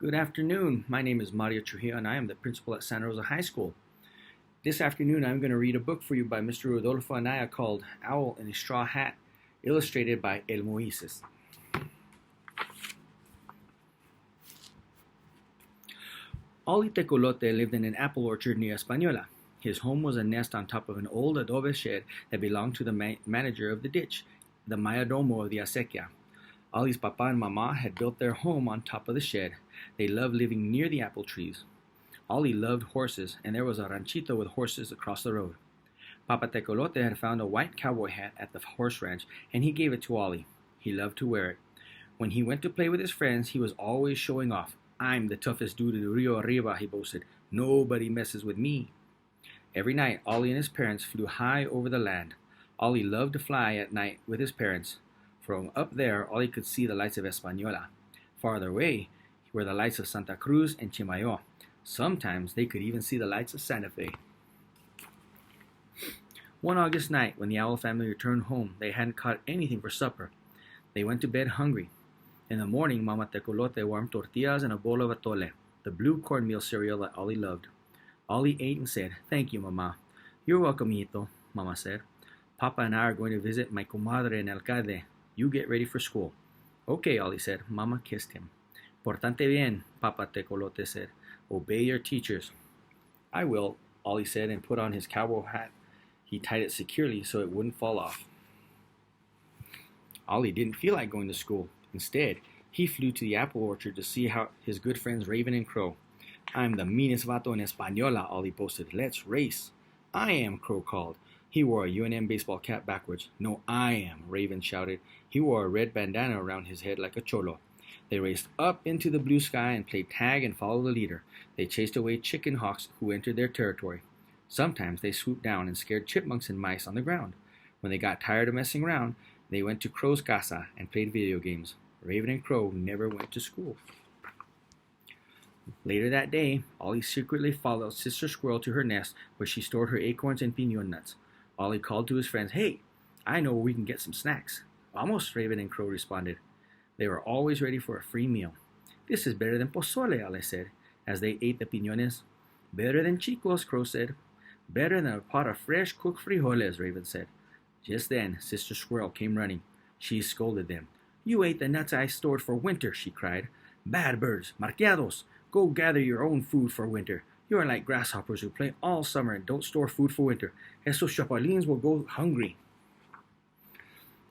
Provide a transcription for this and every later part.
Good afternoon. My name is Mario Trujillo and I am the principal at Santa Rosa High School. This afternoon I'm going to read a book for you by Mr. Rodolfo Anaya called Owl in a Straw Hat, illustrated by El Moises. Ollie Tecolote lived in an apple orchard near Española. His home was a nest on top of an old adobe shed that belonged to the manager of the ditch, the mayordomo of the acequia. Ollie's papa and mama had built their home on top of the shed. They loved living near the apple trees. Ollie loved horses, and there was a ranchito with horses across the road. Papa Tecolote had found a white cowboy hat at the horse ranch, and he gave it to Ollie. He loved to wear it. When he went to play with his friends, he was always showing off. "I'm the toughest dude in Rio Arriba," he boasted. "Nobody messes with me." Every night, Ollie and his parents flew high over the land. Ollie loved to fly at night with his parents. From up there, Ollie could see the lights of Española. Farther away were the lights of Santa Cruz and Chimayo. Sometimes they could even see the lights of Santa Fe. One August night, when the Owl family returned home, they hadn't caught anything for supper. They went to bed hungry. In the morning, Mama Tecolote warmed tortillas and a bowl of atole, the blue cornmeal cereal that Ollie loved. Ollie ate and said, "Thank you, Mama." "You're welcome, hijito," Mama said. "Papa and I are going to visit my comadre in Alcalde. You get ready for school." "Okay," Ollie said. Mama kissed him. "Portante bien," Papa Tecolote said. "Obey your teachers." "I will," Ollie said, and put on his cowboy hat. He tied it securely so it wouldn't fall off. Ollie didn't feel like going to school. Instead, he flew to the apple orchard to see how his good friends Raven and Crow. "I'm the meanest vato in Española," Ollie boasted. "Let's race." "I am," Crow called. He wore a UNM baseball cap backwards. "No, I am," Raven shouted. He wore a red bandana around his head like a cholo. They raced up into the blue sky and played tag and followed the leader. They chased away chicken hawks who entered their territory. Sometimes they swooped down and scared chipmunks and mice on the ground. When they got tired of messing around, they went to Crow's casa and played video games. Raven and Crow never went to school. Later that day, Ollie secretly followed Sister Squirrel to her nest where she stored her acorns and piñon nuts. Ollie called to his friends, "Hey, I know where we can get some snacks." "Vamos," Raven and Crow responded. They were always ready for a free meal. "This is better than pozole," Ollie said, as they ate the piñones. "Better than chicos," Crow said. "Better than a pot of fresh cooked frijoles," Raven said. Just then, Sister Squirrel came running. She scolded them. "You ate the nuts I stored for winter," she cried. "Bad birds, marqueados, go gather your own food for winter. You are like grasshoppers who play all summer and don't store food for winter. Esos chapulines will go hungry."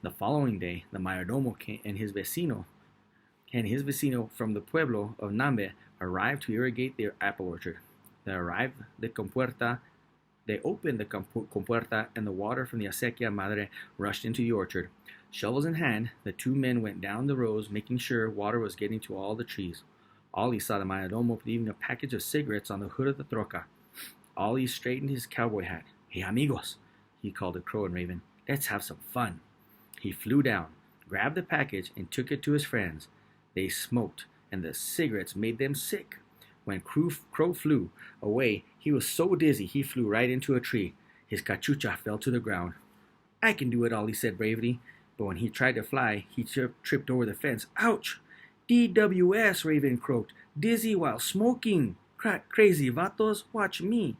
The following day, the mayordomo and his vecino from the pueblo of Nambe arrived to irrigate their apple orchard. They opened the compuerta, and the water from the acequia madre rushed into the orchard. Shovels in hand, the two men went down the rows, making sure water was getting to all the trees. Ollie saw the mayordomo leaving a package of cigarettes on the hood of the troca. Ollie straightened his cowboy hat. "Hey, amigos," he called to Crow and Raven. "Let's have some fun." He flew down, grabbed the package, and took it to his friends. They smoked, and the cigarettes made them sick. When Crow flew away, he was so dizzy he flew right into a tree. His cachucha fell to the ground. "I can do it," Ollie said bravely. But when he tried to fly, he tripped over the fence. "Ouch!" "DWS," Raven croaked. "Dizzy while smoking. Crazy vatos, watch me."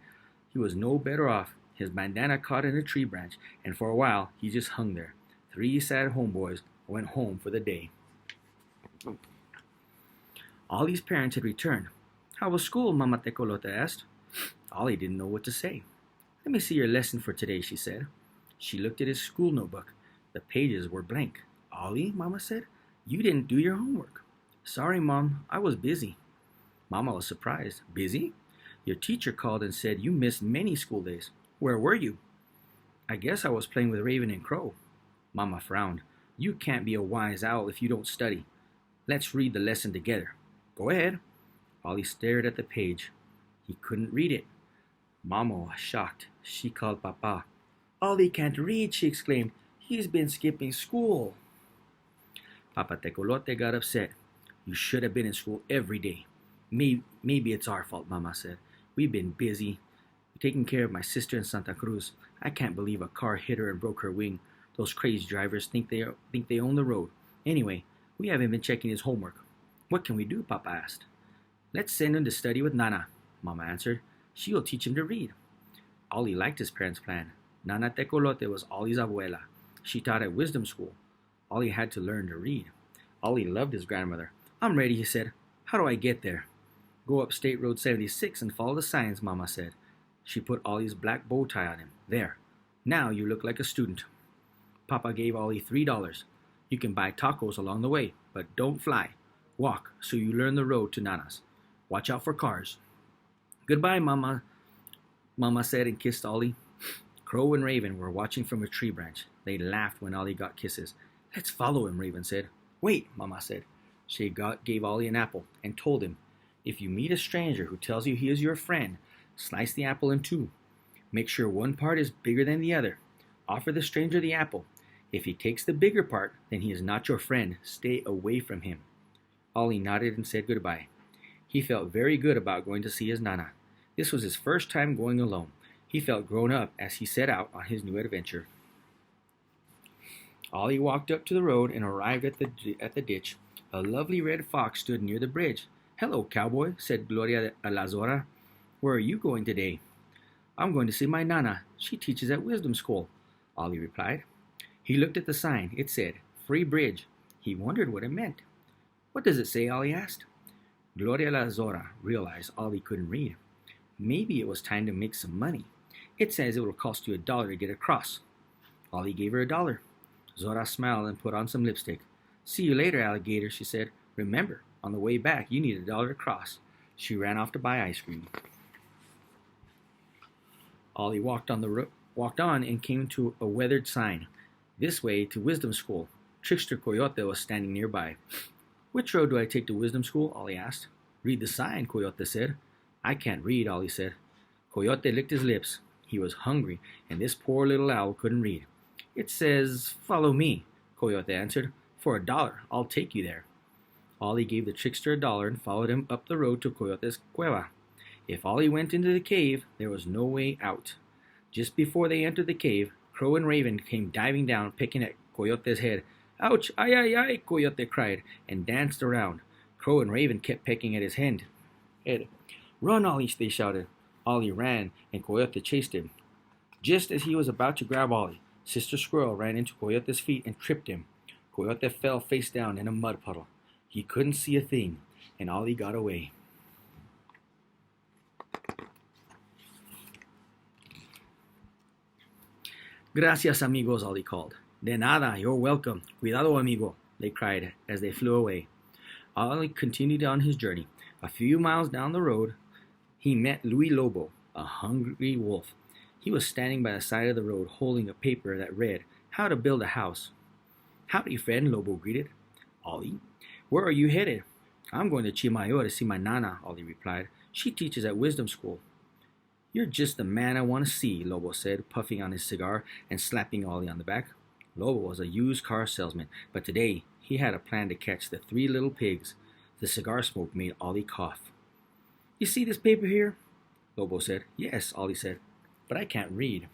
He was no better off. His bandana caught in a tree branch, and for a while he just hung there. Three sad homeboys went home for the day. Ollie's parents had returned. "How was school?" Mama Tecolote asked. Ollie didn't know what to say. "Let me see your lesson for today," she said. She looked at his school notebook. The pages were blank. "Ollie," Mama said, "you didn't do your homework." "Sorry, Mom, I was busy." Mama was surprised. "Busy? Your teacher called and said you missed many school days. Where were you?" "I guess I was playing with Raven and Crow." Mama frowned. "You can't be a wise owl if you don't study. Let's read the lesson together." "Go ahead." Ollie stared at the page. He couldn't read it. Mama was shocked. She called Papa. "Ollie can't read," she exclaimed. "He's been skipping school." Papa Tecolote got upset. "You should have been in school every day." Maybe it's our fault," Mama said. "We've been busy taking care of my sister in Santa Cruz. I can't believe a car hit her and broke her wing. Those crazy drivers think they own the road. Anyway, we haven't been checking his homework." "What can we do?" Papa asked. Let's send him to study with Nana, Mama answered. She'll teach him to read. Ollie liked his parents' plan. Nana Tecolote was Ollie's abuela. She taught at wisdom school. Ollie had to learn to read. Ollie loved his grandmother. I'm ready, he said. How do I get there? Go up State Road 76 and follow the signs, Mama said. She put Ollie's black bow tie on him. There. Now you look like a student. Papa gave Ollie $3. You can buy tacos along the way, but don't fly. Walk, so you learn the road to Nana's. Watch out for cars. Goodbye, Mama, Mama said and kissed Ollie. Crow and Raven were watching from a tree branch. They laughed when Ollie got kisses. Let's follow him, Raven said. Wait, Mama said. She gave Ollie an apple and told him, if you meet a stranger who tells you he is your friend, slice the apple in two. Make sure one part is bigger than the other. Offer the stranger the apple. If he takes the bigger part, then he is not your friend. Stay away from him. Ollie nodded and said goodbye. He felt very good about going to see his Nana. This was his first time going alone. He felt grown up as he set out on his new adventure. Ollie walked up to the road and arrived at the ditch. A lovely red fox stood near the bridge. Hello, cowboy, said Gloria Alazora. Where are you going today? I'm going to see my Nana. She teaches at wisdom school, Ollie replied. He looked at the sign. It said, Free Bridge. He wondered what it meant. What does it say, Ollie asked. Gloria Alazora realized Ollie couldn't read. Maybe it was time to make some money. It says it will cost you $1 to get across. Ollie gave her $1. Zora smiled and put on some lipstick. See you later, alligator, she said. Remember, on the way back, you need $1 to cross. She ran off to buy ice cream. Ollie walked on and came to a weathered sign. This way to Wisdom School. Trickster Coyote was standing nearby. Which road do I take to Wisdom School? Ollie asked. Read the sign, Coyote said. I can't read, Ollie said. Coyote licked his lips. He was hungry, and this poor little owl couldn't read. It says, follow me, Coyote answered. For $1, I'll take you there. Ollie gave the trickster $1 and followed him up the road to Coyote's cueva. If Ollie went into the cave, there was no way out. Just before they entered the cave, Crow and Raven came diving down, picking at Coyote's head. Ouch! Ay, ay, ay, Coyote cried, and danced around. Crow and Raven kept pecking at his head. Run, Ollie, they shouted. Ollie ran, and Coyote chased him. Just as he was about to grab Ollie, Sister Squirrel ran into Coyote's feet and tripped him. Coyote fell face down in a mud puddle. He couldn't see a thing, and Ollie got away. Gracias, amigos, Ollie called. De nada, you're welcome. Cuidado, amigo, they cried as they flew away. Ollie continued on his journey. A few miles down the road, he met Luis Lobo, a hungry wolf. He was standing by the side of the road holding a paper that read, How to Build a House. Howdy, friend, Lobo greeted. Ollie, where are you headed? I'm going to Chimayo to see my Nana, Ollie replied. She teaches at Wisdom School. You're just the man I want to see, Lobo said, puffing on his cigar and slapping Ollie on the back. Lobo was a used car salesman, but today he had a plan to catch the 3 little pigs. The cigar smoke made Ollie cough. You see this paper here? Lobo said. Yes, Ollie said, but I can't read.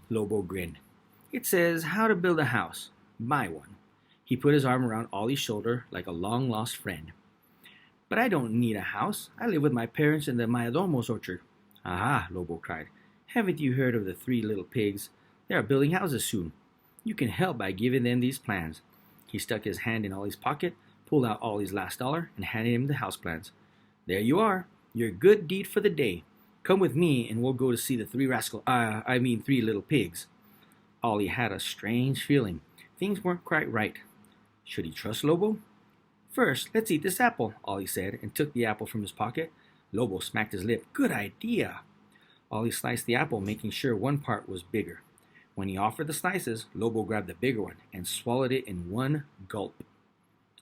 Lobo grinned. It says, How to Build a House. Buy one. He put his arm around Ollie's shoulder like a long-lost friend. But I don't need a house. I live with my parents in the Mayordomos orchard. Aha, Lobo cried. Haven't you heard of the 3 little pigs? They are building houses soon. You can help by giving them these plans. He stuck his hand in Ollie's pocket, pulled out Ollie's last $1, and handed him the house plans. There you are. Your good deed for the day. Come with me and we'll go to see the 3 little pigs. Ollie had a strange feeling. Things weren't quite right. Should he trust Lobo? First, let's eat this apple, Ollie said, and took the apple from his pocket. Lobo smacked his lip. Good idea. Ollie sliced the apple, making sure one part was bigger. When he offered the slices, Lobo grabbed the bigger one and swallowed it in one gulp.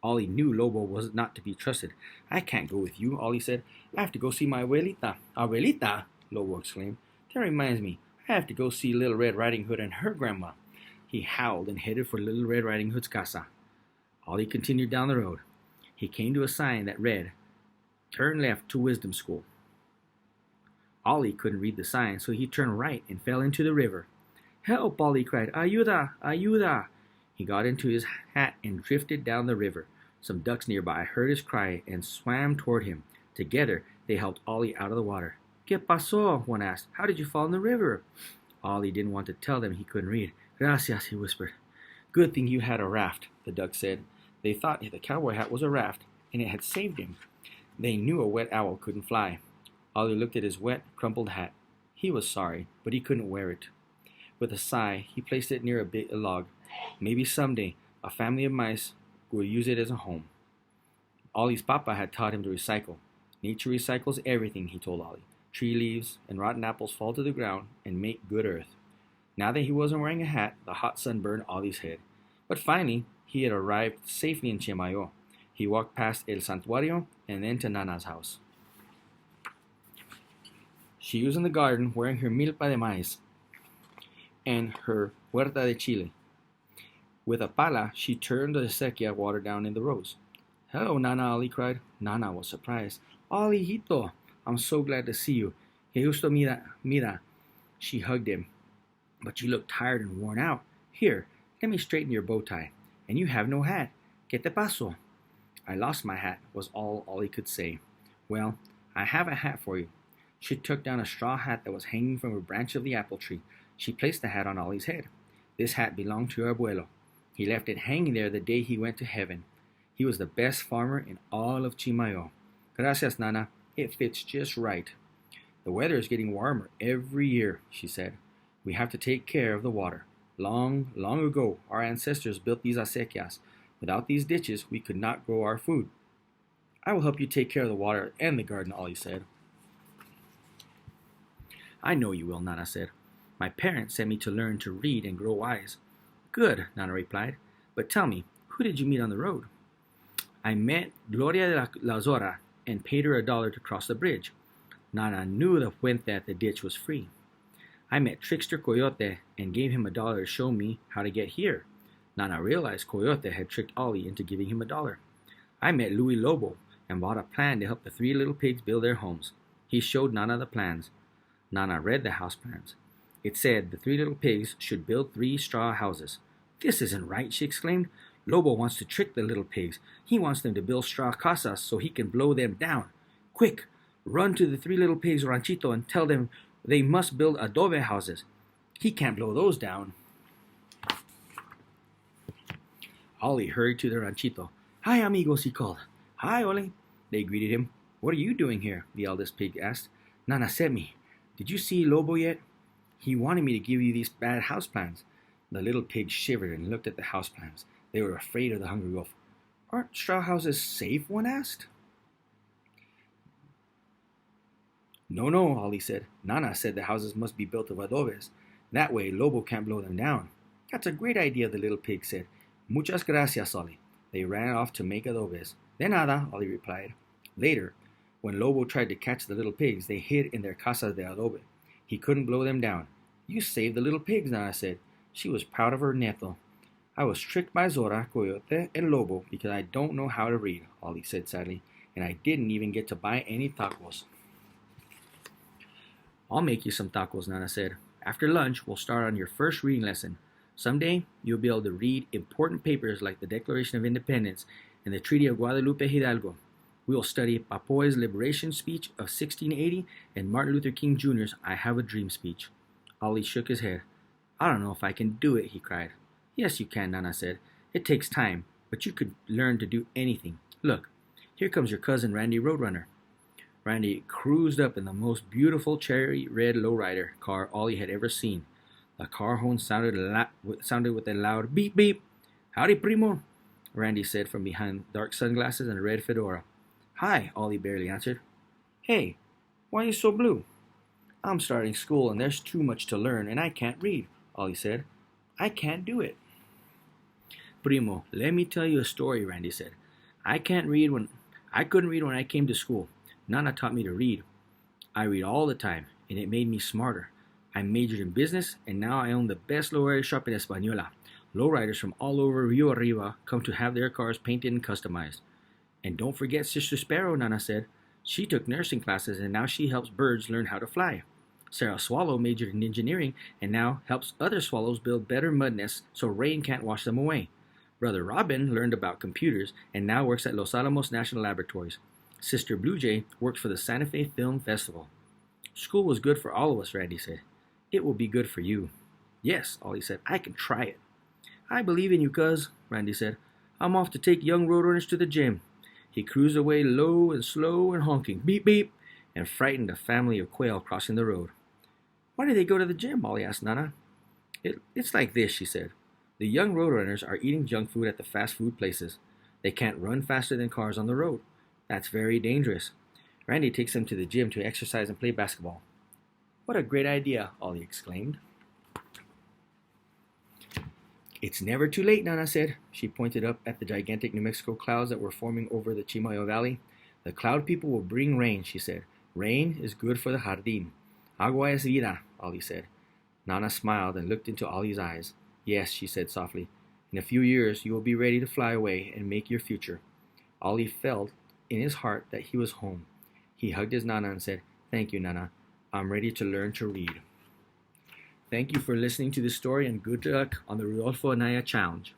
Ollie knew Lobo was not to be trusted. I can't go with you, Ollie said. I have to go see my abuelita. Abuelita? Lobo exclaimed. That reminds me. I have to go see Little Red Riding Hood and her grandma. He howled and headed for Little Red Riding Hood's casa. Ollie continued down the road. He came to a sign that read, Turn left to Wisdom School. Ollie couldn't read the sign, so he turned right and fell into the river. Help, Ollie cried. Ayuda! Ayuda! He got into his hat and drifted down the river. Some ducks nearby heard his cry and swam toward him. Together, they helped Ollie out of the water. ¿Qué pasó? One asked. How did you fall in the river? Ollie didn't want to tell them he couldn't read. Gracias, he whispered. Good thing you had a raft, the duck said. They thought the cowboy hat was a raft, and it had saved him. They knew a wet owl couldn't fly. Ollie looked at his wet, crumpled hat. He was sorry, but he couldn't wear it. With a sigh, he placed it near a log. Maybe someday, a family of mice would use it as a home. Ollie's papa had taught him to recycle. Nature recycles everything, he told Ollie. Tree leaves and rotten apples fall to the ground and make good earth. Now that he wasn't wearing a hat, the hot sun burned Ollie's head. But finally, he had arrived safely in Chimayo. He walked past El Santuario and then to Nana's house. She was in the garden wearing her milpa de maíz and her huerta de chile. With a pala, she turned the acequia water down in the rows. Hello, Nana, Ollie cried. Nana was surprised. Ollie, hito, I'm so glad to see you. Que justo mira. She hugged him. But you look tired and worn out. Here, let me straighten your bow tie. And you have no hat. ¿Qué te pasó? I lost my hat, was all Ollie could say. Well, I have a hat for you. She took down a straw hat that was hanging from a branch of the apple tree. She placed the hat on Ollie's head. This hat belonged to your abuelo. He left it hanging there the day he went to heaven. He was the best farmer in all of Chimayo. Gracias, Nana. It fits just right. The weather is getting warmer every year, she said. We have to take care of the water. Long, long ago, our ancestors built these acequias. Without these ditches, we could not grow our food. I will help you take care of the water and the garden, Ollie said. I know you will, Nana said. My parents sent me to learn to read and grow wise. Good, Nana replied. But tell me, who did you meet on the road? I met Gloria de la Zora and paid her $1 to cross the bridge. Nana knew the puente at the ditch was free. I met Trickster Coyote and gave him $1 to show me how to get here. Nana realized Coyote had tricked Ollie into giving him $1. I met Louis Lobo and bought a plan to help the 3 little pigs build their homes. He showed Nana the plans. Nana read the house plans. It said the 3 little pigs should build 3 straw houses. This isn't right, she exclaimed. Lobo wants to trick the little pigs. He wants them to build straw casas so he can blow them down. Quick, run to the 3 little pigs' ranchito and tell them they must build adobe houses. He can't blow those down. Ollie hurried to the ranchito. Hi, amigos, he called. Hi, Ollie. They greeted him. What are you doing here? The eldest pig asked. Nana sent me. Did you see Lobo yet? He wanted me to give you these bad house plans. The little pig shivered and looked at the house plans. They were afraid of the hungry wolf. Aren't straw houses safe? One asked. No, Ollie said. Nana said the houses must be built of adobes. That way Lobo can't blow them down. That's a great idea, the little pig said. Muchas gracias, Ollie. They ran off to make adobes. De nada, Ollie replied. Later, when Lobo tried to catch the little pigs, they hid in their casas de adobe. He couldn't blow them down. You saved the little pigs, Nana said. She was proud of her nieto. I was tricked by Zora, Coyote, and Lobo because I don't know how to read, Ollie said sadly, and I didn't even get to buy any tacos. I'll make you some tacos, Nana said. After lunch, we'll start on your first reading lesson. Someday, you'll be able to read important papers like the Declaration of Independence and the Treaty of Guadalupe Hidalgo. We will study Papoy's liberation speech of 1680 and Martin Luther King Jr.'s I Have a Dream speech. Ollie shook his head. I don't know if I can do it, he cried. Yes, you can, Nana said. It takes time, but you could learn to do anything. Look, here comes your cousin Randy Roadrunner. Randy cruised up in the most beautiful cherry red lowrider car Ollie had ever seen. The car horn sounded with a loud beep beep. Howdy, primo, Randy said from behind dark sunglasses and a red fedora. Hi, Ollie barely answered. Hey, why are you so blue? I'm starting school and there's too much to learn and I can't read, Ollie said. I can't do it. Primo, let me tell you a story, Randy said. I couldn't read when I came to school. Nana taught me to read. I read all the time, and it made me smarter. I majored in business, and now I own the best lowrider shop in Española. Lowriders from all over Rio Arriba come to have their cars painted and customized. And don't forget Sister Sparrow, Nana said. She took nursing classes, and now she helps birds learn how to fly. Sarah Swallow majored in engineering, and now helps other swallows build better mud nests so rain can't wash them away. Brother Robin learned about computers and now works at Los Alamos National Laboratories. Sister Blue Jay works for the Santa Fe Film Festival. School was good for all of us, Randy said. It will be good for you. Yes, Ollie said. I can try it. I believe in you, cuz, Randy said. I'm off to take young roadrunners to the gym. He cruised away low and slow and honking, beep, beep, and frightened a family of quail crossing the road. Why do they go to the gym? Ollie asked Nana. It's like this, she said. The young roadrunners are eating junk food at the fast food places. They can't run faster than cars on the road. That's very dangerous. Randy takes them to the gym to exercise and play basketball. What a great idea, Ollie exclaimed. It's never too late, Nana said. She pointed up at the gigantic New Mexico clouds that were forming over the Chimayo Valley. The cloud people will bring rain, she said. Rain is good for the jardín. Agua es vida, Ollie said. Nana smiled and looked into Ollie's eyes. Yes, she said softly. In a few years, you will be ready to fly away and make your future. Ollie felt in his heart that he was home. He hugged his Nana and said, Thank you, Nana. I'm ready to learn to read. Thank you for listening to this story and good luck on the Rodolfo Anaya Challenge.